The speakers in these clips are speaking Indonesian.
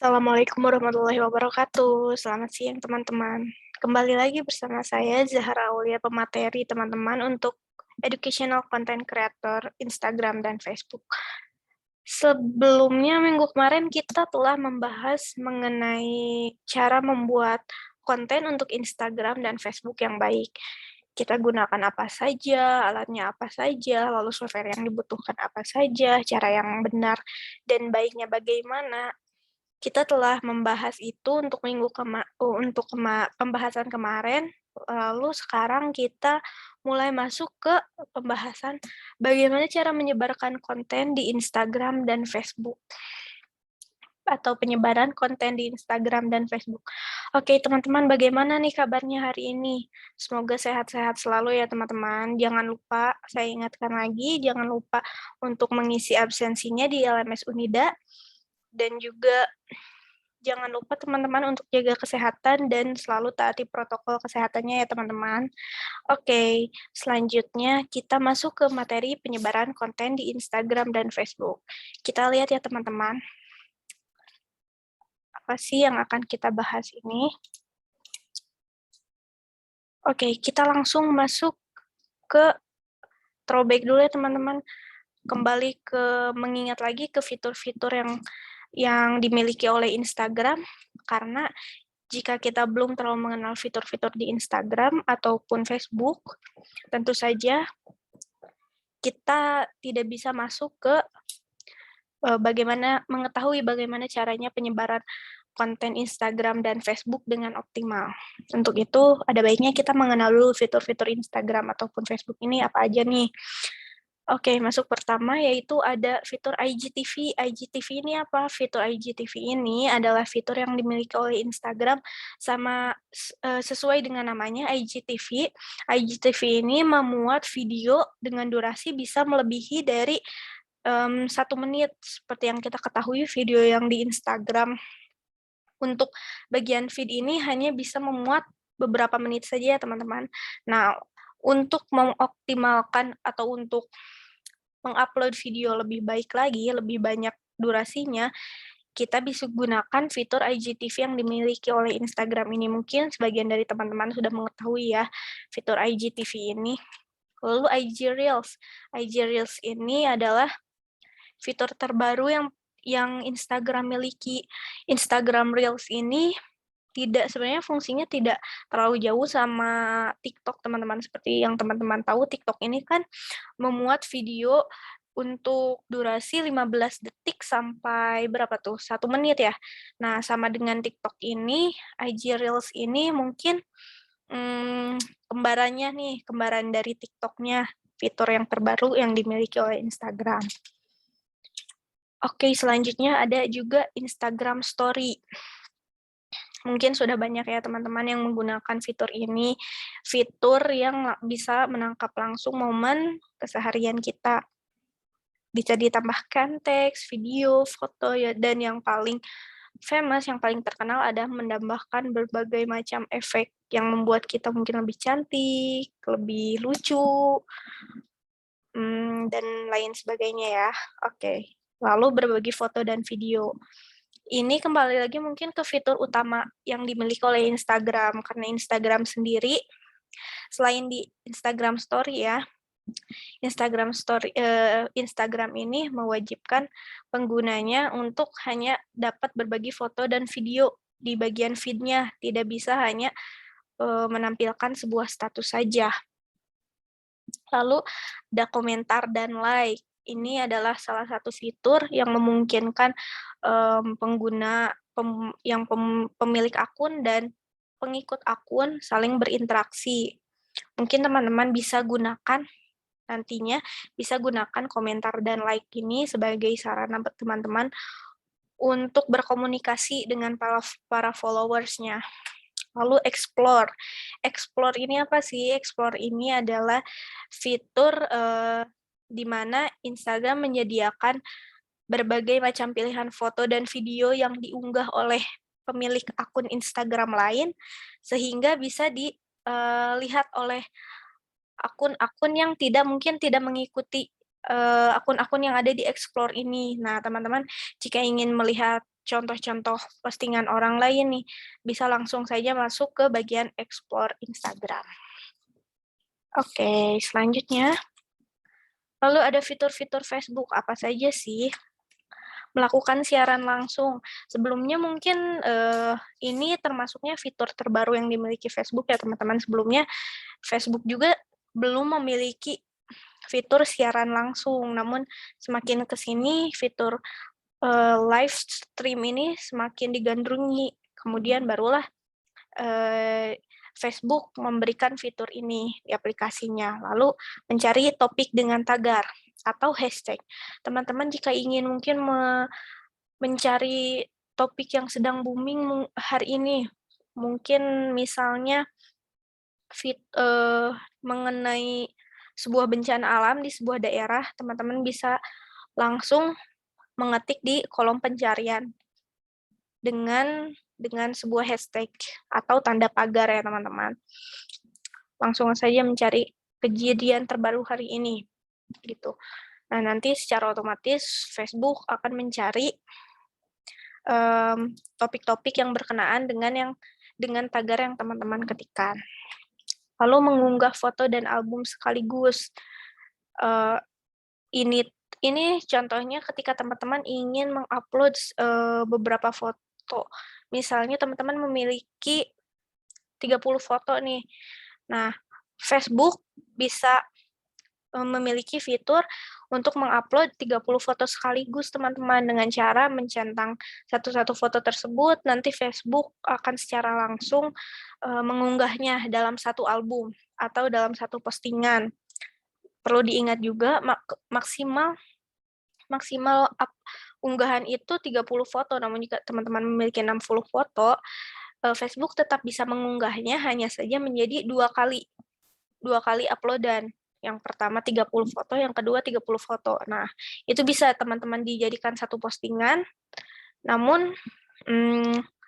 Assalamualaikum warahmatullahi wabarakatuh. Selamat siang teman-teman. Kembali lagi bersama saya Zahra Aulia, pemateri teman-teman untuk Educational Content Creator Instagram dan Facebook. Sebelumnya minggu kemarin kita telah membahas mengenai cara membuat konten untuk Instagram dan Facebook yang baik. Kita gunakan apa saja, alatnya apa saja, lalu software yang dibutuhkan apa saja, cara yang benar dan baiknya bagaimana. Kita telah membahas itu untuk pembahasan kemarin, lalu sekarang kita mulai masuk ke pembahasan bagaimana cara menyebarkan konten di Instagram dan Facebook, atau penyebaran konten di Instagram dan Facebook. Oke, teman-teman, bagaimana nih kabarnya hari ini? Semoga sehat-sehat selalu ya, teman-teman. Jangan lupa, saya ingatkan lagi, jangan lupa untuk mengisi absensinya di LMS Unida, dan juga jangan lupa teman-teman untuk jaga kesehatan dan selalu taati protokol kesehatannya ya teman-teman. Oke, selanjutnya kita masuk ke materi penyebaran konten di Instagram dan Facebook. Kita lihat ya teman-teman, apa sih yang akan kita bahas ini. Oke, kita langsung masuk ke throwback dulu ya teman-teman. Kembali ke mengingat lagi ke fitur-fitur yang dimiliki oleh Instagram, karena jika kita belum terlalu mengenal fitur-fitur di Instagram ataupun Facebook, tentu saja kita tidak bisa masuk ke mengetahui bagaimana caranya penyebaran konten Instagram dan Facebook dengan optimal. Untuk itu, ada baiknya kita mengenal dulu fitur-fitur Instagram ataupun Facebook ini apa aja nih. Oke, masuk pertama yaitu ada fitur IGTV. IGTV ini apa? Fitur IGTV ini adalah fitur yang dimiliki oleh Instagram sesuai dengan namanya IGTV. IGTV ini memuat video dengan durasi bisa melebihi dari 1 menit. Seperti yang kita ketahui, video yang di Instagram untuk bagian feed ini hanya bisa memuat beberapa menit saja ya teman-teman. Nah, untuk mengoptimalkan atau untuk mengupload video lebih baik lagi, lebih banyak durasinya, kita bisa gunakan fitur IGTV yang dimiliki oleh Instagram ini. Mungkin sebagian dari teman-teman sudah mengetahui ya fitur IGTV ini. Lalu IG Reels. IG Reels ini adalah fitur terbaru yang Instagram miliki. Instagram Reels ini sebenarnya fungsinya tidak terlalu jauh sama TikTok, teman-teman. Seperti yang teman-teman tahu, TikTok ini kan memuat video untuk durasi 15 detik sampai berapa tuh? 1 menit ya. Nah, sama dengan TikTok ini, IG Reels ini mungkin kembaran dari TikTok-nya, fitur yang terbaru yang dimiliki oleh Instagram. Oke, selanjutnya ada juga Instagram Story. Mungkin sudah banyak ya teman-teman yang menggunakan fitur ini, fitur yang bisa menangkap langsung momen keseharian kita. Bisa ditambahkan teks, video, foto, ya, dan yang paling famous, yang paling terkenal adalah menambahkan berbagai macam efek yang membuat kita mungkin lebih cantik, lebih lucu, dan lain sebagainya ya. Oke. Lalu berbagi foto dan video. Ini kembali lagi mungkin ke fitur utama yang dimiliki oleh Instagram, karena Instagram sendiri, selain di Instagram Story ya, Instagram ini mewajibkan penggunanya untuk hanya dapat berbagi foto dan video di bagian feed-nya, tidak bisa hanya menampilkan sebuah status saja. Lalu ada komentar dan like. Ini adalah salah satu fitur yang memungkinkan pengguna pemilik akun dan pengikut akun saling berinteraksi. Mungkin teman-teman bisa gunakan nantinya komentar dan like ini sebagai sarana teman-teman untuk berkomunikasi dengan para followers-nya. Lalu explore. Explore ini apa sih? Explore ini adalah fitur di mana Instagram menyediakan berbagai macam pilihan foto dan video yang diunggah oleh pemilik akun Instagram lain, sehingga bisa dilihat oleh akun-akun yang mungkin tidak mengikuti akun-akun yang ada di Explore ini. Nah, teman-teman, jika ingin melihat contoh-contoh postingan orang lain nih, bisa langsung saja masuk ke bagian Explore Instagram. Oke, selanjutnya. Lalu ada fitur-fitur Facebook, apa saja sih? Melakukan siaran langsung. Sebelumnya mungkin ini termasuknya fitur terbaru yang dimiliki Facebook ya teman-teman. Sebelumnya Facebook juga belum memiliki fitur siaran langsung, namun semakin ke sini fitur live stream ini semakin digandrungi. Kemudian barulah Facebook memberikan fitur ini di aplikasinya. Lalu mencari topik dengan tagar atau hashtag. Teman-teman jika ingin mungkin mencari topik yang sedang booming hari ini, mungkin misalnya mengenai sebuah bencana alam di sebuah daerah, teman-teman bisa langsung mengetik di kolom pencarian dengan sebuah hashtag atau tanda pagar ya teman-teman. Langsung saja mencari kejadian terbaru hari ini gitu. Nah, nanti secara otomatis Facebook akan mencari topik-topik yang berkenaan dengan tagar yang teman-teman ketikkan. Lalu mengunggah foto dan album sekaligus. Ini contohnya ketika teman-teman ingin mengupload beberapa foto. Misalnya teman-teman memiliki 30 foto nih. Nah, Facebook bisa memiliki fitur untuk mengupload 30 foto sekaligus teman-teman dengan cara mencentang satu-satu foto tersebut, nanti Facebook akan secara langsung mengunggahnya dalam satu album atau dalam satu postingan. Perlu diingat juga maksimal unggahan itu 30 foto, namun jika teman-teman memiliki 60 foto, Facebook tetap bisa mengunggahnya hanya saja menjadi dua kali uploadan. Yang pertama 30 foto, yang kedua 30 foto. Nah, itu bisa teman-teman dijadikan satu postingan, namun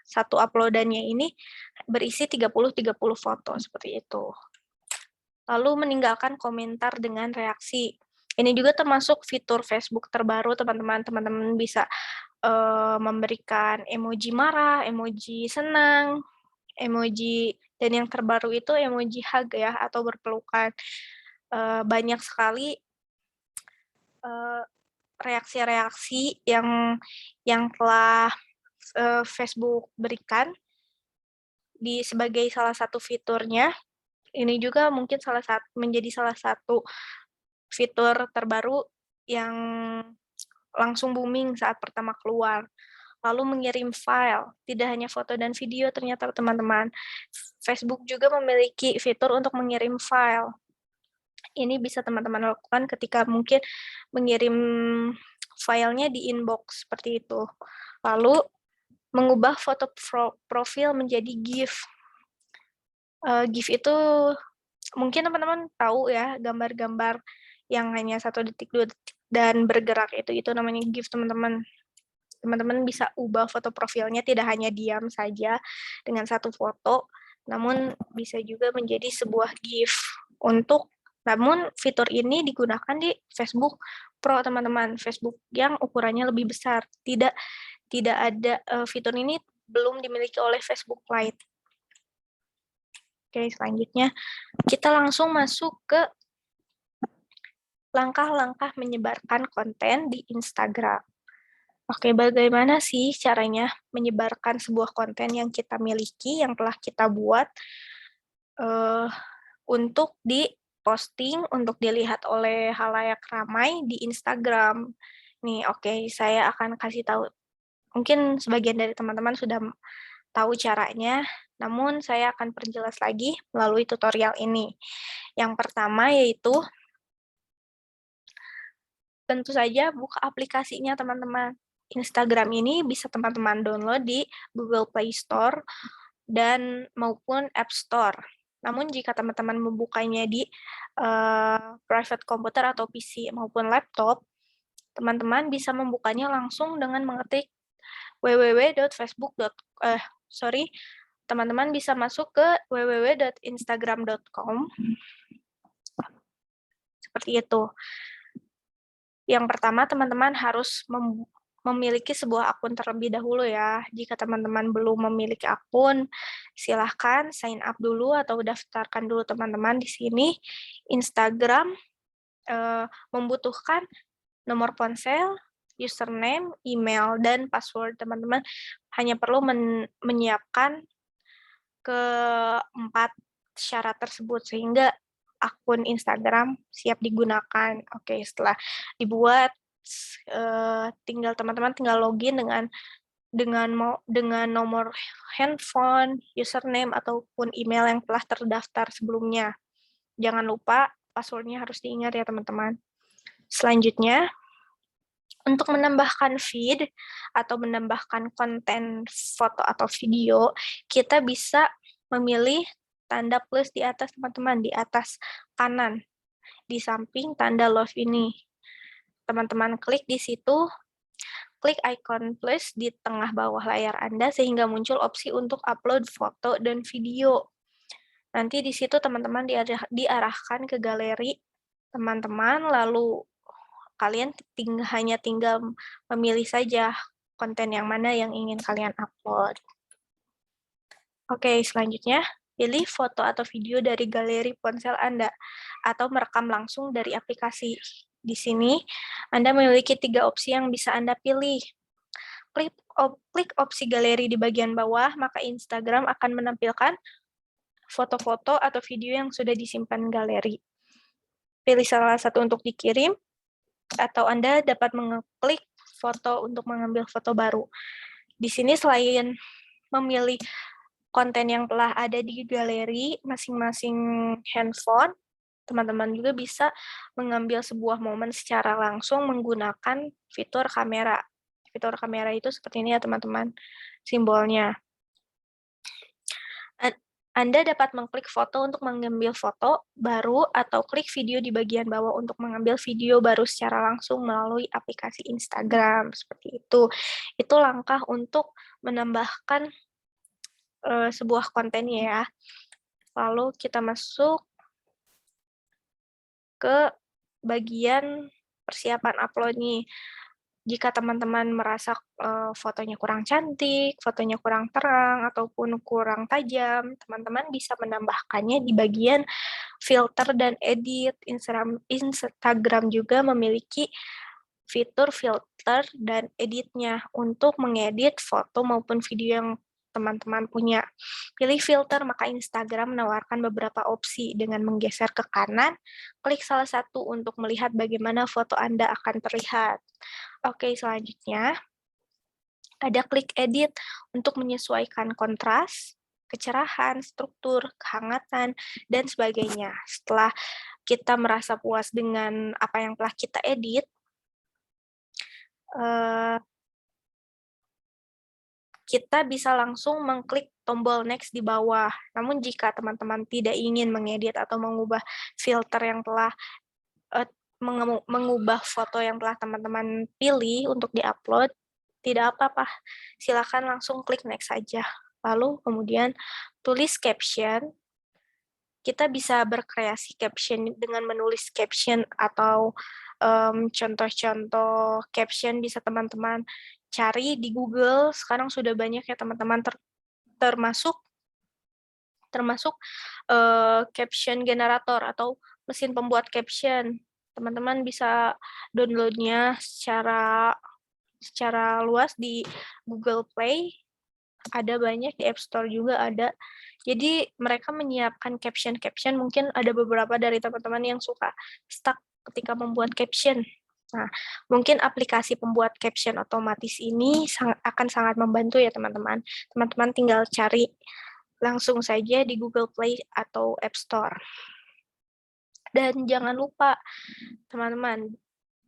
satu uploadannya ini berisi 30 foto, seperti itu. Lalu meninggalkan komentar dengan reaksi. Ini juga termasuk fitur Facebook terbaru, teman-teman. Teman-teman bisa memberikan emoji marah, emoji senang, emoji, dan yang terbaru itu emoji hug ya, atau berpelukan. Banyak sekali reaksi-reaksi yang telah Facebook berikan sebagai salah satu fiturnya. Ini juga mungkin menjadi salah satu fitur terbaru yang langsung booming saat pertama keluar. Lalu mengirim file, tidak hanya foto dan video ternyata teman-teman. Facebook juga memiliki fitur untuk mengirim file. Ini bisa teman-teman lakukan ketika mungkin mengirim filenya di inbox, seperti itu. Lalu mengubah foto profil menjadi GIF. GIF itu mungkin teman-teman tahu ya, gambar-gambar yang hanya 1 detik, 2 detik, dan bergerak itu namanya GIF, teman-teman. Teman-teman bisa ubah foto profilnya tidak hanya diam saja dengan satu foto, namun bisa juga menjadi sebuah GIF. Namun fitur ini digunakan di Facebook Pro, teman-teman. Facebook yang ukurannya lebih besar. Tidak ada fitur ini belum dimiliki oleh Facebook Lite. Oke, selanjutnya kita langsung masuk ke langkah-langkah menyebarkan konten di Instagram. Oke, bagaimana sih caranya menyebarkan sebuah konten yang kita miliki, yang telah kita buat untuk diposting, untuk dilihat oleh khalayak ramai di Instagram. Nih, oke, saya akan kasih tahu. Mungkin sebagian dari teman-teman sudah tahu caranya, namun saya akan perjelas lagi melalui tutorial ini. Yang pertama yaitu tentu saja buka aplikasinya, teman-teman. Instagram ini bisa teman-teman download di Google Play Store dan maupun App Store. Namun jika teman-teman membukanya di private komputer atau PC maupun laptop, teman-teman bisa membukanya langsung dengan mengetik teman-teman bisa masuk ke www.instagram.com. Seperti itu. Yang pertama, teman-teman harus memiliki sebuah akun terlebih dahulu ya. Jika teman-teman belum memiliki akun, silahkan sign up dulu atau daftarkan dulu teman-teman di sini. Instagram membutuhkan nomor ponsel, username, email, dan password. Teman-teman hanya perlu menyiapkan keempat syarat tersebut sehingga akun Instagram siap digunakan. Oke, setelah dibuat, teman-teman tinggal login dengan nomor handphone, username, ataupun email yang telah terdaftar sebelumnya. Jangan lupa password-nya harus diingat ya teman-teman. Selanjutnya, untuk menambahkan feed atau menambahkan konten foto atau video, kita bisa memilih tanda plus di atas teman-teman, di atas kanan, di samping tanda love ini. Teman-teman klik di situ, klik icon plus di tengah bawah layar Anda sehingga muncul opsi untuk upload foto dan video. Nanti di situ teman-teman diarahkan ke galeri teman-teman, lalu kalian hanya tinggal memilih saja konten yang mana yang ingin kalian upload. Oke, selanjutnya pilih foto atau video dari galeri ponsel Anda atau merekam langsung dari aplikasi. Di sini Anda memiliki 3 opsi yang bisa Anda pilih. Klik opsi galeri di bagian bawah, maka Instagram akan menampilkan foto-foto atau video yang sudah disimpan galeri. Pilih salah satu untuk dikirim, atau Anda dapat mengeklik foto untuk mengambil foto baru. Di sini selain memilih konten yang telah ada di galeri masing-masing handphone, teman-teman juga bisa mengambil sebuah momen secara langsung menggunakan fitur kamera. Fitur kamera itu seperti ini ya teman-teman, simbolnya. Anda dapat mengklik foto untuk mengambil foto baru atau klik video di bagian bawah untuk mengambil video baru secara langsung melalui aplikasi Instagram, seperti itu. Itu langkah untuk menambahkan sebuah konten ya. Lalu kita masuk ke bagian persiapan upload nih. Jika teman-teman merasa fotonya kurang cantik, fotonya kurang terang, ataupun kurang tajam, teman-teman bisa menambahkannya di bagian filter dan edit. Instagram juga memiliki fitur filter dan editnya untuk mengedit foto maupun video yang teman-teman punya. Pilih filter, maka Instagram menawarkan beberapa opsi dengan menggeser ke kanan, klik salah satu untuk melihat bagaimana foto Anda akan terlihat. Oke, selanjutnya ada klik edit untuk menyesuaikan kontras, kecerahan, struktur, kehangatan, dan sebagainya. Setelah kita merasa puas dengan apa yang telah kita edit, kita bisa langsung mengklik tombol next di bawah. Namun jika teman-teman tidak ingin mengedit atau mengubah filter yang telah mengubah foto yang telah teman-teman pilih untuk diupload, tidak apa-apa. Silakan langsung klik next saja. Lalu kemudian tulis caption. Kita bisa berkreasi caption dengan menulis caption atau contoh-contoh caption bisa teman-teman cari di Google. Sekarang sudah banyak ya teman-teman, termasuk caption generator atau mesin pembuat caption. Teman-teman bisa downloadnya secara luas di Google Play. Ada banyak, di App Store juga ada. Jadi mereka menyiapkan caption-caption, mungkin ada beberapa dari teman-teman yang suka stuck ketika membuat caption. Nah, mungkin aplikasi pembuat caption otomatis ini akan sangat membantu ya teman-teman. Teman-teman tinggal cari langsung saja di Google Play atau App Store. Dan jangan lupa, teman-teman,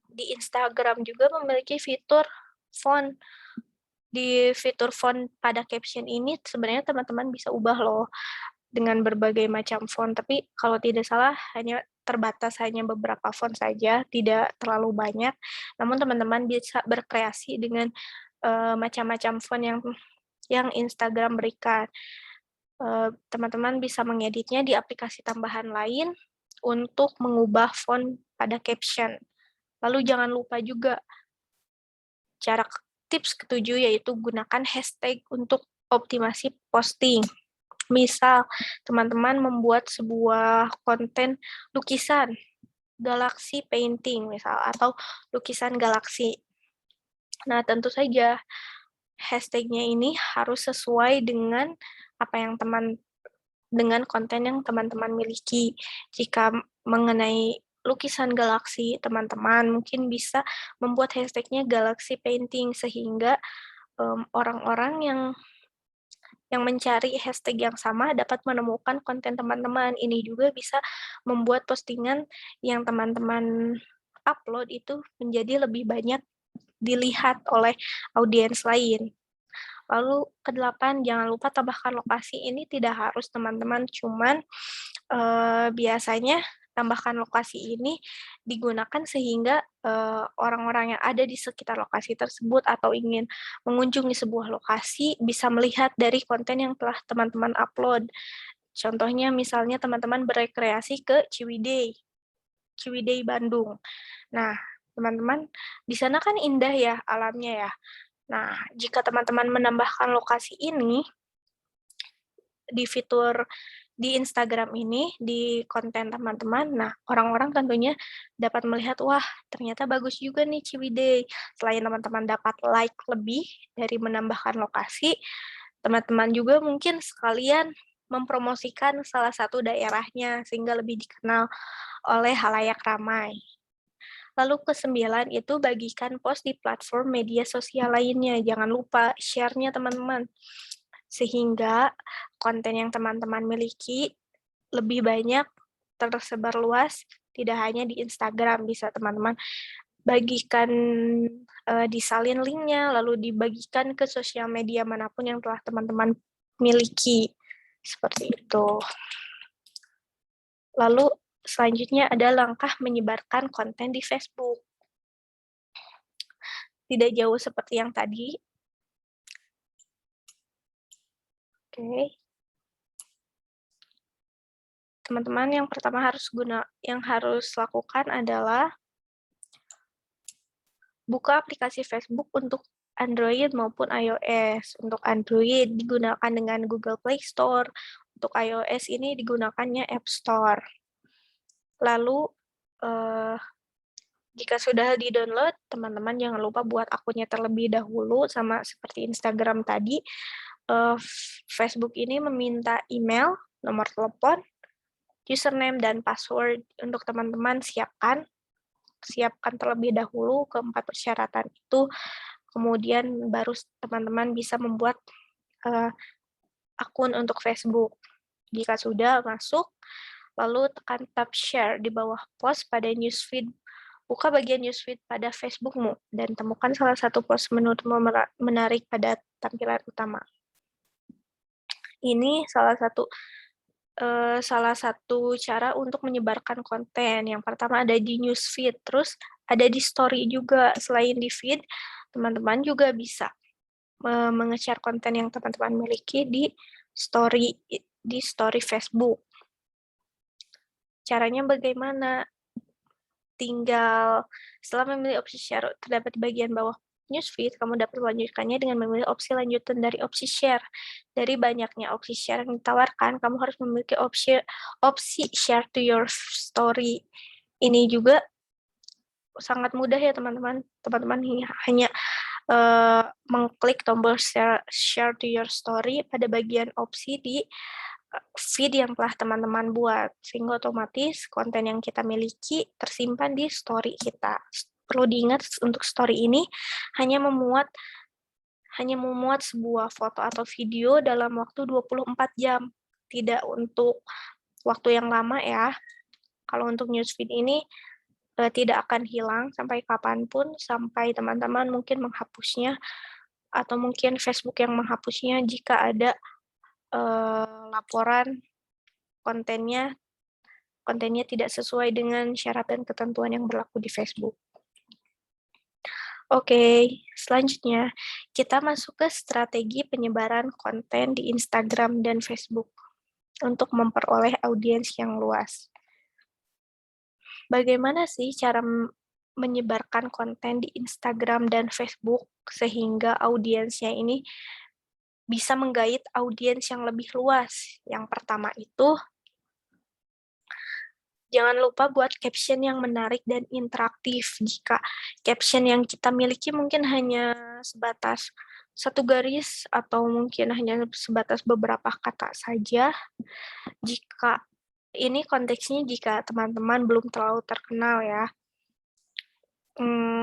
di Instagram juga memiliki fitur font. Di fitur font pada caption ini sebenarnya teman-teman bisa ubah loh dengan berbagai macam font, tapi kalau tidak salah hanya terbatas hanya beberapa font saja, tidak terlalu banyak. Namun teman-teman bisa berkreasi dengan macam-macam font yang Instagram berikan. Teman-teman bisa mengeditnya di aplikasi tambahan lain untuk mengubah font pada caption. Lalu jangan lupa juga tips ketujuh yaitu gunakan hashtag untuk optimasi posting. Misal, teman-teman membuat sebuah konten lukisan, galaxy painting misal, atau lukisan galaksi. Nah, tentu saja hashtag-nya ini harus sesuai dengan apa yang dengan konten yang teman-teman miliki. Jika mengenai lukisan galaksi, teman-teman mungkin bisa membuat hashtag-nya galaxy painting sehingga orang-orang yang mencari hashtag yang sama dapat menemukan konten teman-teman. Ini juga bisa membuat postingan yang teman-teman upload itu menjadi lebih banyak dilihat oleh audiens lain. Lalu ke-8, jangan lupa tambahkan lokasi. Ini tidak harus teman-teman, cuman biasanya tambahkan lokasi ini digunakan sehingga orang-orang yang ada di sekitar lokasi tersebut atau ingin mengunjungi sebuah lokasi bisa melihat dari konten yang telah teman-teman upload. Contohnya misalnya teman-teman berekreasi ke Ciwidey Bandung. Nah, teman-teman, di sana kan indah ya alamnya ya. Nah, jika teman-teman menambahkan lokasi ini di fitur di Instagram ini, di konten teman-teman, nah orang-orang tentunya dapat melihat, wah ternyata bagus juga nih Ciwidey. Selain teman-teman dapat like lebih dari menambahkan lokasi, teman-teman juga mungkin sekalian mempromosikan salah satu daerahnya sehingga lebih dikenal oleh halayak ramai. Lalu ke-9 itu bagikan post di platform media sosial lainnya. Jangan lupa share-nya teman-teman. Sehingga konten yang teman-teman miliki lebih banyak tersebar luas, tidak hanya di Instagram. Bisa teman-teman bagikan, disalin linknya, lalu dibagikan ke sosial media manapun yang telah teman-teman miliki. Seperti itu. Lalu selanjutnya ada langkah menyebarkan konten di Facebook. Tidak jauh seperti yang tadi. Oke. Teman-teman, yang pertama yang harus lakukan adalah buka aplikasi Facebook untuk Android maupun iOS. Untuk Android digunakan dengan Google Play Store, untuk iOS ini digunakannya App Store. Lalu jika sudah di-download, teman-teman jangan lupa buat akunnya terlebih dahulu, sama seperti Instagram tadi. Facebook ini meminta email, nomor telepon, username, dan password. Untuk teman-teman siapkan terlebih dahulu keempat persyaratan itu, kemudian baru teman-teman bisa membuat akun untuk Facebook. Jika sudah masuk, lalu tekan tab share di bawah post pada newsfeed. Buka bagian newsfeed pada Facebookmu dan temukan salah satu post menurutmu menarik pada tampilan utama. Ini salah satu cara untuk menyebarkan konten. Yang pertama ada di newsfeed, terus ada di story juga. Selain di feed, teman-teman juga bisa menge-share konten yang teman-teman miliki di story Facebook. Caranya bagaimana? Tinggal setelah memilih opsi share terdapat di bagian bawah newsfeed, kamu dapat melanjutkannya dengan memilih opsi lanjutan dari opsi share. Dari banyaknya opsi share yang ditawarkan, kamu harus memiliki opsi share to your story. Ini juga sangat mudah ya teman-teman. Teman-teman hanya mengklik tombol share to your story pada bagian opsi di feed yang telah teman-teman buat, sehingga otomatis konten yang kita miliki tersimpan di story kita. Perlu diingat untuk story ini hanya memuat sebuah foto atau video dalam waktu 24 jam, tidak untuk waktu yang lama ya. Kalau untuk newsfeed ini tidak akan hilang sampai kapanpun, sampai teman-teman mungkin menghapusnya, atau mungkin Facebook yang menghapusnya jika ada laporan kontennya tidak sesuai dengan syarat dan ketentuan yang berlaku di Facebook. Oke, selanjutnya kita masuk ke strategi penyebaran konten di Instagram dan Facebook untuk memperoleh audiens yang luas. Bagaimana sih cara menyebarkan konten di Instagram dan Facebook sehingga audiensnya ini bisa menggait audiens yang lebih luas. Yang pertama itu, jangan lupa buat caption yang menarik dan interaktif. Jika caption yang kita miliki mungkin hanya sebatas satu garis atau mungkin hanya sebatas beberapa kata saja, jika ini konteksnya jika teman-teman belum terlalu terkenal ya.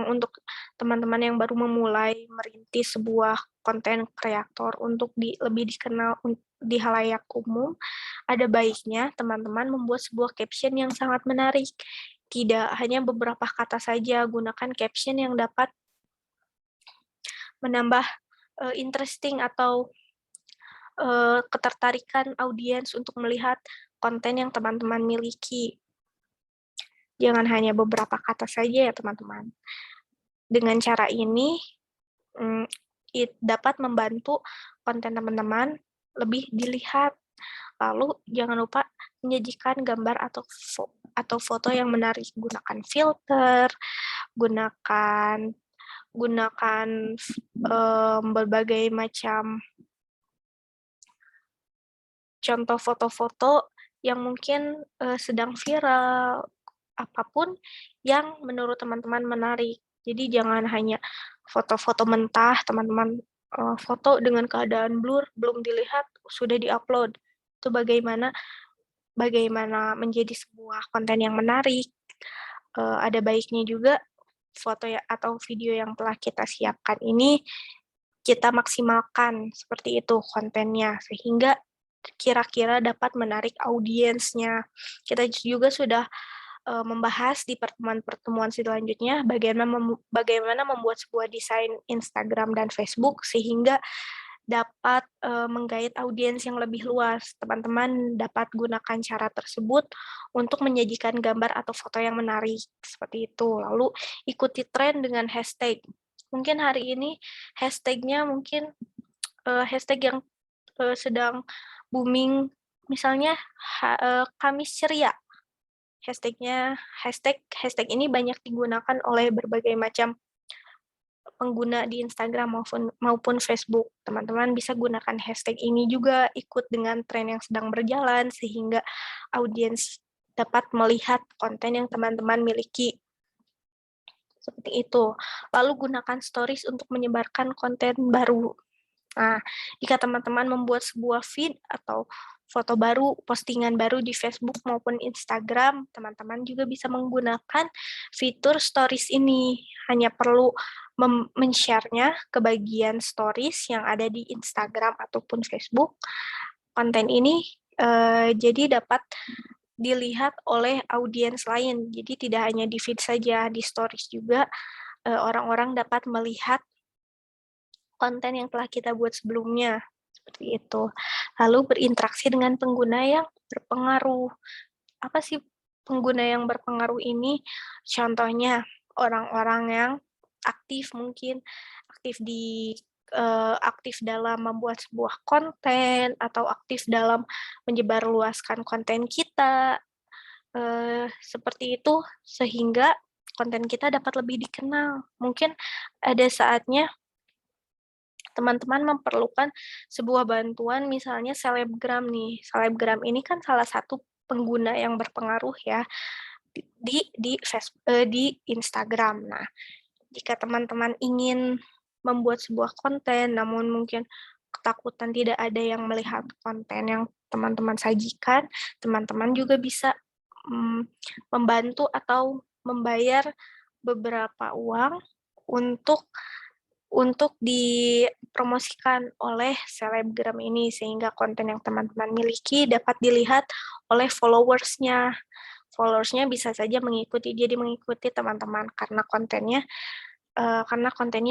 Untuk teman-teman yang baru memulai merintis sebuah konten kreator untuk lebih dikenal di halayak umum, ada baiknya teman-teman membuat sebuah caption yang sangat menarik. Tidak hanya beberapa kata saja, gunakan caption yang dapat menambah interesting atau ketertarikan audiens untuk melihat konten yang teman-teman miliki. Jangan hanya beberapa kata saja ya teman-teman. Dengan cara ini dapat membantu konten teman-teman lebih dilihat. Lalu jangan lupa menyajikan gambar atau foto yang menarik. Gunakan filter, gunakan berbagai macam contoh foto-foto yang mungkin sedang viral, apapun yang menurut teman-teman menarik. Jadi jangan hanya foto-foto mentah, teman-teman foto dengan keadaan blur, belum dilihat, sudah diupload. Itu bagaimana menjadi sebuah konten yang menarik. Ada baiknya juga foto atau video yang telah kita siapkan ini kita maksimalkan seperti itu kontennya, sehingga kira-kira dapat menarik audiensnya. Kita juga sudah membahas di pertemuan-pertemuan selanjutnya bagaimana membuat sebuah desain Instagram dan Facebook sehingga dapat menggait audiens yang lebih luas. Teman-teman dapat gunakan cara tersebut untuk menyajikan gambar atau foto yang menarik seperti itu. Lalu ikuti tren dengan hashtag. Mungkin hari ini hashtagnya mungkin hashtag yang sedang booming, misalnya Kamis Ceria. Hashtag ini banyak digunakan oleh berbagai macam pengguna di Instagram maupun Facebook. Teman-teman bisa gunakan hashtag ini juga ikut dengan tren yang sedang berjalan sehingga audiens dapat melihat konten yang teman-teman miliki. Seperti itu. Lalu gunakan stories untuk menyebarkan konten baru. Nah, jika teman-teman membuat sebuah feed atau foto baru, postingan baru di Facebook maupun Instagram, teman-teman juga bisa menggunakan fitur stories ini. Hanya perlu men-share-nya ke bagian stories yang ada di Instagram ataupun Facebook. Konten ini jadi dapat dilihat oleh audiens lain. Jadi tidak hanya di feed saja, di stories juga orang-orang dapat melihat konten yang telah kita buat sebelumnya, seperti itu. Lalu berinteraksi dengan pengguna yang berpengaruh. Apa sih pengguna yang berpengaruh ini? Contohnya orang-orang yang aktif mungkin, aktif dalam membuat sebuah konten atau aktif dalam menyebarluaskan konten kita, seperti itu sehingga konten kita dapat lebih dikenal. Mungkin ada saatnya teman-teman memerlukan sebuah bantuan misalnya selebgram nih. Selebgram ini kan salah satu pengguna yang berpengaruh ya di Instagram. Nah, jika teman-teman ingin membuat sebuah konten namun mungkin ketakutan tidak ada yang melihat konten yang teman-teman sajikan, teman-teman juga bisa membantu atau membayar beberapa uang untuk dipromosikan oleh selebgram ini sehingga konten yang teman-teman miliki dapat dilihat oleh followersnya. Followersnya bisa saja mengikuti teman-teman karena kontennya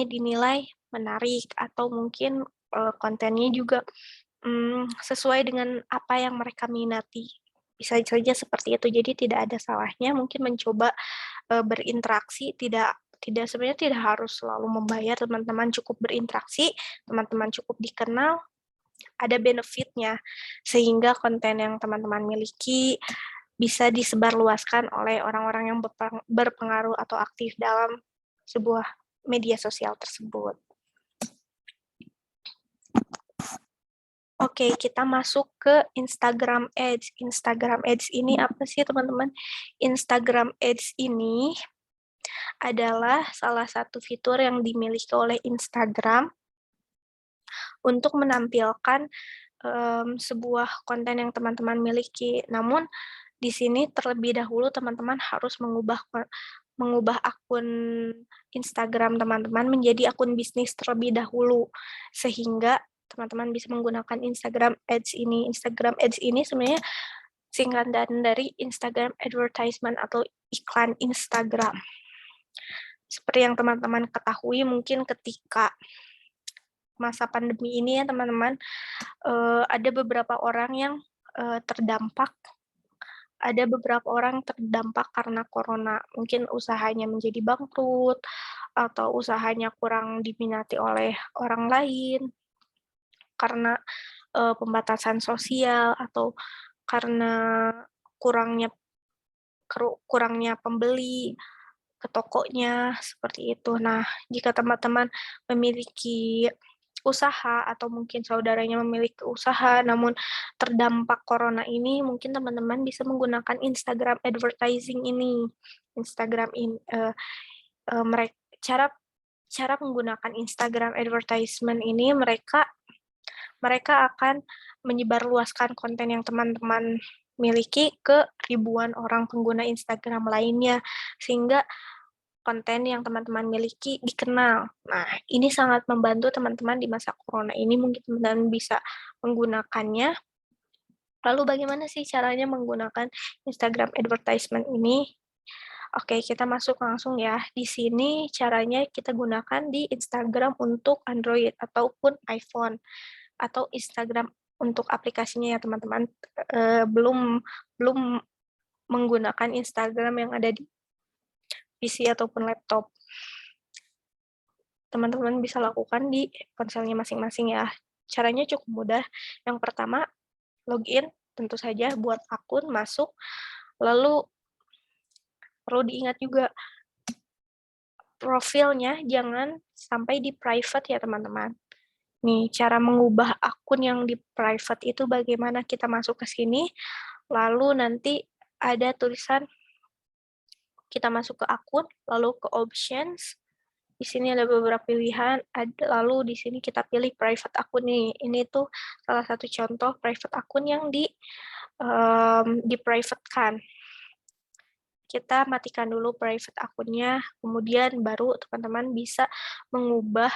dinilai menarik atau mungkin kontennya juga sesuai dengan apa yang mereka minati. Bisa saja seperti itu. Jadi tidak ada salahnya mungkin mencoba berinteraksi, sebenarnya tidak harus selalu membayar, teman-teman cukup berinteraksi, teman-teman cukup dikenal, ada benefitnya, sehingga konten yang teman-teman miliki bisa disebarluaskan oleh orang-orang yang berpengaruh atau aktif dalam sebuah media sosial tersebut. Oke, kita masuk ke Instagram Ads. Instagram Ads ini apa sih, teman-teman? Instagram Ads ini adalah salah satu fitur yang dimiliki oleh Instagram untuk menampilkan sebuah konten yang teman-teman miliki. Namun, di sini terlebih dahulu teman-teman harus mengubah akun Instagram teman-teman menjadi akun bisnis terlebih dahulu, sehingga teman-teman bisa menggunakan Instagram Ads ini. Instagram Ads ini sebenarnya singkatan dari Instagram Advertisement atau iklan Instagram. Seperti yang teman-teman ketahui, mungkin ketika masa pandemi ini ya teman-teman, ada beberapa orang yang terdampak. Ada beberapa orang terdampak karena corona. Mungkin usahanya menjadi bangkrut, atau usahanya kurang diminati oleh orang lain, karena pembatasan sosial, atau karena kurangnya pembeli ke tokonya, seperti itu. Nah, jika teman-teman memiliki usaha atau mungkin saudaranya memiliki usaha namun terdampak corona ini, mungkin teman-teman bisa menggunakan Instagram advertising ini. Cara menggunakan Instagram advertisement ini, mereka akan menyebarluaskan konten yang teman-teman miliki ke ribuan orang pengguna Instagram lainnya, sehingga konten yang teman-teman miliki dikenal. Nah, ini sangat membantu teman-teman di masa corona ini, mungkin teman-teman bisa menggunakannya. Lalu bagaimana sih caranya menggunakan Instagram advertisement ini? Oke, kita masuk langsung ya. Di sini caranya kita gunakan di Instagram untuk Android ataupun iPhone, atau Instagram untuk aplikasinya ya teman-teman. Belum menggunakan Instagram yang ada di PC ataupun laptop. Teman-teman bisa lakukan di ponselnya masing-masing ya. Caranya cukup mudah. Yang pertama, login, tentu saja buat akun, masuk. Lalu perlu diingat juga, profilnya jangan sampai di private ya teman-teman. Nih, cara mengubah akun yang di private itu bagaimana? Kita masuk ke sini, lalu nanti ada tulisan, kita masuk ke akun, lalu ke options. Di sini ada beberapa pilihan, lalu di sini kita pilih private akun nih. Ini tuh salah satu contoh private akun yang di-privatekan. Kita matikan dulu private akunnya, kemudian baru teman-teman bisa mengubah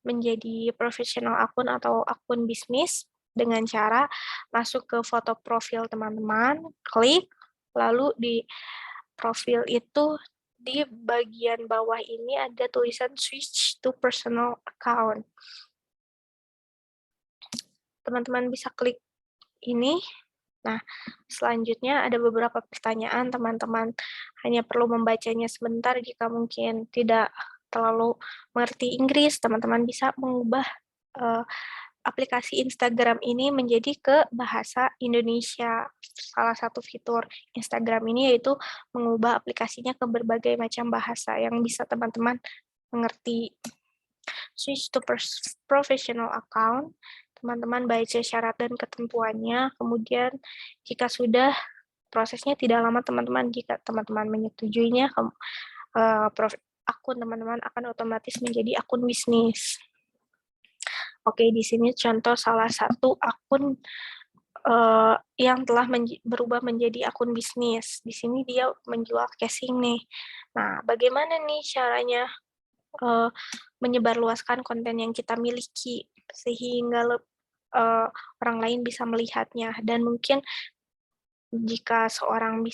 menjadi professional akun atau akun bisnis dengan cara masuk ke foto profil teman-teman, klik, lalu di profil itu di bagian bawah ini ada tulisan switch to personal account. Teman-teman bisa klik ini. Nah, selanjutnya ada beberapa pertanyaan, teman-teman hanya perlu membacanya sebentar. Jika mungkin tidak terlalu mengerti Inggris, teman-teman bisa mengubah aplikasi Instagram ini menjadi ke bahasa Indonesia. Salah satu fitur Instagram ini yaitu mengubah aplikasinya ke berbagai macam bahasa yang bisa teman-teman mengerti. Switch to professional account, teman-teman baca syarat dan ketentuannya, kemudian jika sudah, prosesnya tidak lama teman-teman, jika teman-teman menyetujuinya, akun teman-teman akan otomatis menjadi akun bisnis. Oke, di sini contoh salah satu akun yang telah berubah menjadi akun bisnis. Di sini dia menjual casing nih. Nah, bagaimana nih caranya menyebarluaskan konten yang kita miliki sehingga orang lain bisa melihatnya? Dan mungkin jika seorang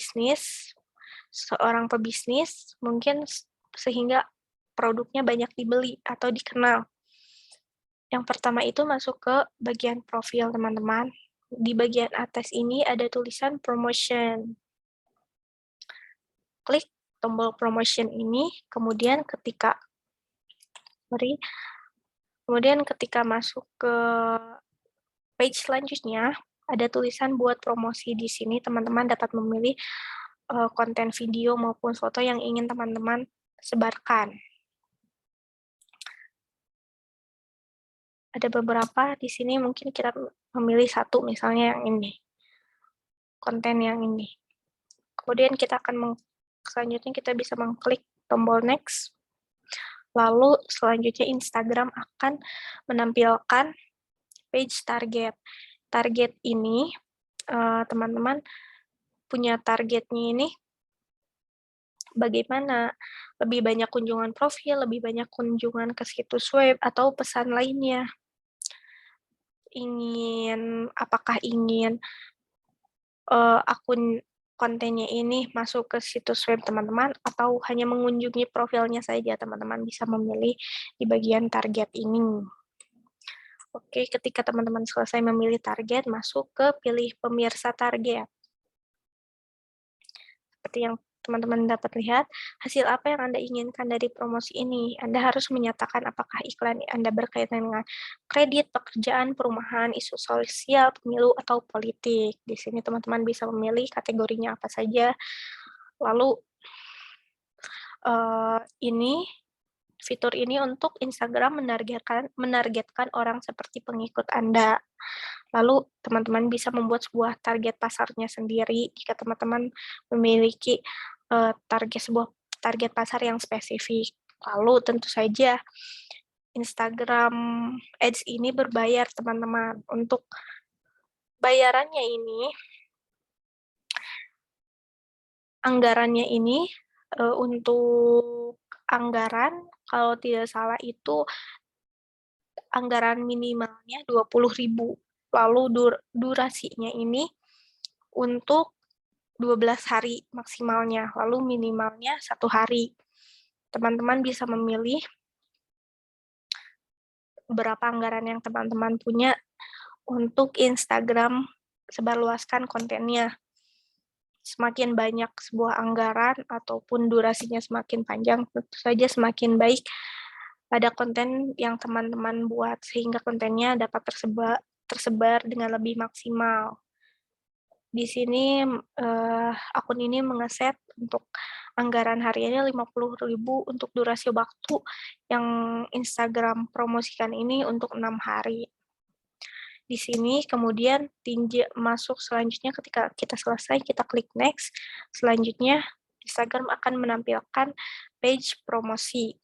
pebisnis, mungkin sehingga produknya banyak dibeli atau dikenal. Yang pertama itu masuk ke bagian profil teman-teman. Di bagian atas ini ada tulisan promotion. Klik tombol promotion ini, kemudian ketika masuk ke page selanjutnya, ada tulisan buat promosi. Di sini teman-teman dapat memilih konten video maupun foto yang ingin teman-teman sebarkan. Ada beberapa di sini, mungkin kita memilih satu, misalnya yang ini, konten yang ini. Kemudian kita akan selanjutnya kita bisa mengklik tombol next. Lalu selanjutnya Instagram akan menampilkan page target. Target ini, teman-teman punya targetnya ini bagaimana? Lebih banyak kunjungan profil, lebih banyak kunjungan ke situs web, atau pesan lainnya. Apakah ingin akun kontennya ini masuk ke situs web teman-teman, atau hanya mengunjungi profilnya saja, teman-teman bisa memilih di bagian target ini. Oke, ketika teman-teman selesai memilih target, masuk ke pilih pemirsa target. Seperti yang teman-teman dapat lihat, hasil apa yang Anda inginkan dari promosi ini. Anda harus menyatakan apakah iklan Anda berkaitan dengan kredit, pekerjaan, perumahan, isu sosial, pemilu, atau politik. Di sini teman-teman bisa memilih kategorinya apa saja. Lalu fitur ini untuk Instagram menargetkan orang seperti pengikut Anda. Lalu teman-teman bisa membuat sebuah target pasarnya sendiri jika teman-teman memiliki sebuah target pasar yang spesifik. Lalu tentu saja Instagram Ads ini berbayar, teman-teman. Untuk bayarannya ini, anggarannya ini untuk anggaran, kalau tidak salah itu anggaran minimalnya 20.000. Lalu durasinya ini untuk 12 hari maksimalnya, lalu minimalnya 1 hari. Teman-teman bisa memilih berapa anggaran yang teman-teman punya untuk Instagram sebarluaskan kontennya. Semakin banyak sebuah anggaran ataupun durasinya semakin panjang, tentu saja semakin baik pada konten yang teman-teman buat, sehingga kontennya dapat tersebar dengan lebih maksimal. Di sini akun ini mengeset untuk anggaran hariannya 50.000 untuk durasi waktu yang Instagram promosikan ini untuk 6 hari. Di sini kemudian masuk selanjutnya, ketika kita selesai, kita klik next. Selanjutnya Instagram akan menampilkan page promosi.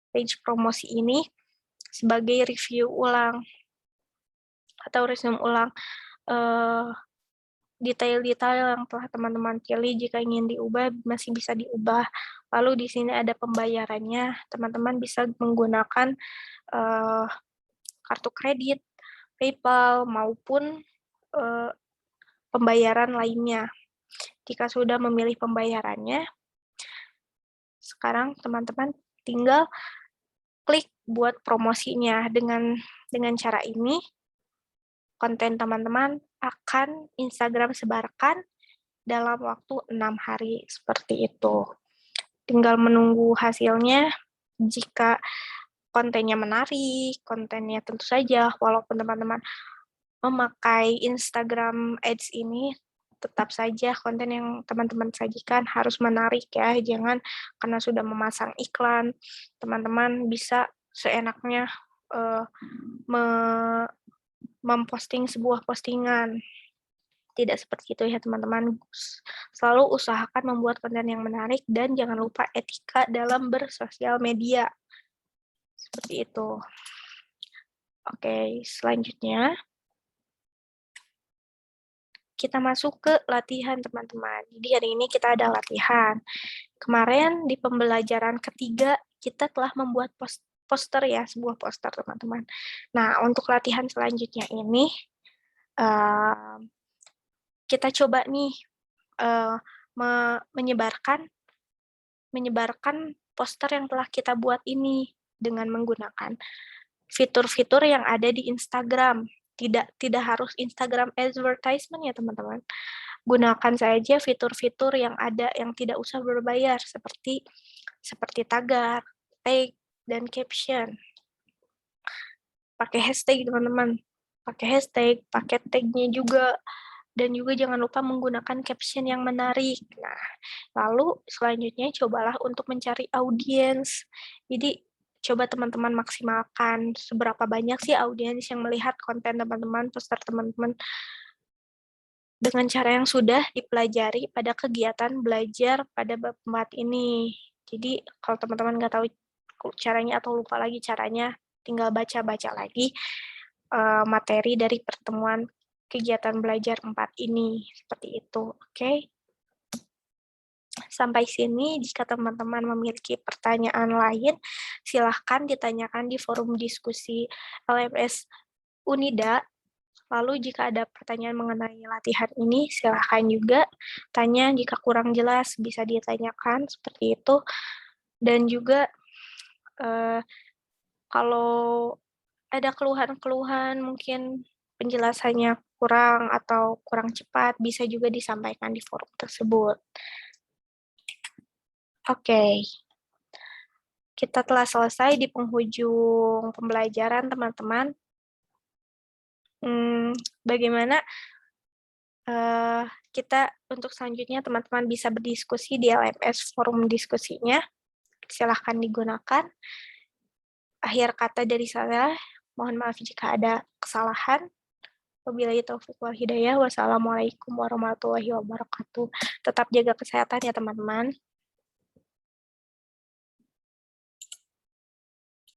Page promosi ini sebagai review ulang atau resume ulang detail-detail yang telah teman-teman pilih. Jika ingin diubah, masih bisa diubah. Lalu di sini ada pembayarannya. Teman-teman bisa menggunakan kartu kredit, PayPal, maupun pembayaran lainnya. Jika sudah memilih pembayarannya, sekarang teman-teman tinggal klik buat promosinya. Dengan cara ini, konten teman-teman akan Instagram sebarkan dalam waktu 6 hari, seperti itu. Tinggal menunggu hasilnya. Jika kontennya menarik, kontennya tentu saja, walaupun teman-teman memakai Instagram Ads ini, tetap saja konten yang teman-teman sajikan harus menarik ya. Jangan karena sudah memasang iklan, teman-teman bisa seenaknya memposting sebuah postingan. Tidak seperti itu ya teman-teman. Selalu usahakan membuat konten yang menarik dan jangan lupa etika dalam bersosial media. Seperti itu. Oke, selanjutnya kita masuk ke latihan teman-teman. Jadi hari ini kita ada latihan. Kemarin di pembelajaran ketiga kita telah membuat poster ya, sebuah poster teman-teman. Nah, untuk latihan selanjutnya ini kita coba nih menyebarkan poster yang telah kita buat ini dengan menggunakan fitur-fitur yang ada di Instagram. Tidak harus Instagram advertisement ya teman-teman. Gunakan saja fitur-fitur yang ada yang tidak usah berbayar, seperti tagar, tag, dan caption. Pakai hashtag teman-teman. pakai hashtag, pakai tag-nya juga, dan juga jangan lupa menggunakan caption yang menarik. Nah, lalu selanjutnya cobalah untuk mencari audiens. Jadi coba teman-teman maksimalkan seberapa banyak sih audiens yang melihat konten teman-teman, poster teman-teman dengan cara yang sudah dipelajari pada kegiatan belajar pada bab 4 ini. Jadi kalau teman-teman nggak tahu caranya atau lupa lagi caranya, tinggal baca-baca lagi materi dari pertemuan kegiatan belajar 4 ini. Seperti itu, oke? Sampai sini, jika teman-teman memiliki pertanyaan lain, silahkan ditanyakan di forum diskusi LMS Unida. Lalu jika ada pertanyaan mengenai latihan ini, silahkan juga tanya. Jika kurang jelas, bisa ditanyakan seperti itu. Dan juga kalau ada keluhan-keluhan, mungkin penjelasannya kurang atau kurang cepat, bisa juga disampaikan di forum tersebut. Oke. Kita telah selesai di penghujung pembelajaran, teman-teman. Bagaimana kita untuk selanjutnya teman-teman bisa berdiskusi di LMS forum diskusinya. Silahkan digunakan. Akhir kata dari saya, mohon maaf jika ada kesalahan. Wabillahi taufiq wal hidayah. Wassalamualaikum warahmatullahi wabarakatuh. Tetap jaga kesehatan ya teman-teman.